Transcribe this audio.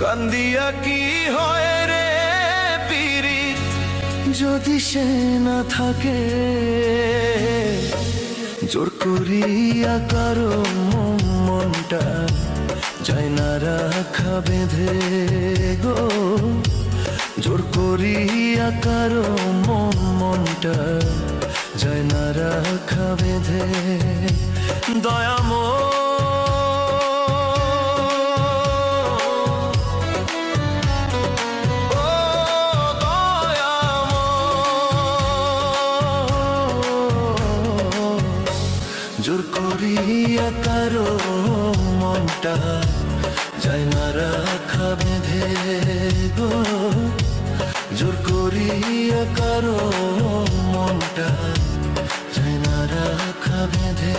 কান্দিয়া কি হয় রে পীড়িত যদি সে না থাকে, জোর করিয়া কারো মনটা যায় না রাখা বেঁধে গো, জোর করিয়া কারো মনটা যায় না রাখা বেঁধে। দয়াময় জোর করিয়া কারো মনটা যায় না রাখা বেঁধে গো, জোর করিয়া কারো মনটা যায় না রাখা বেঁধে।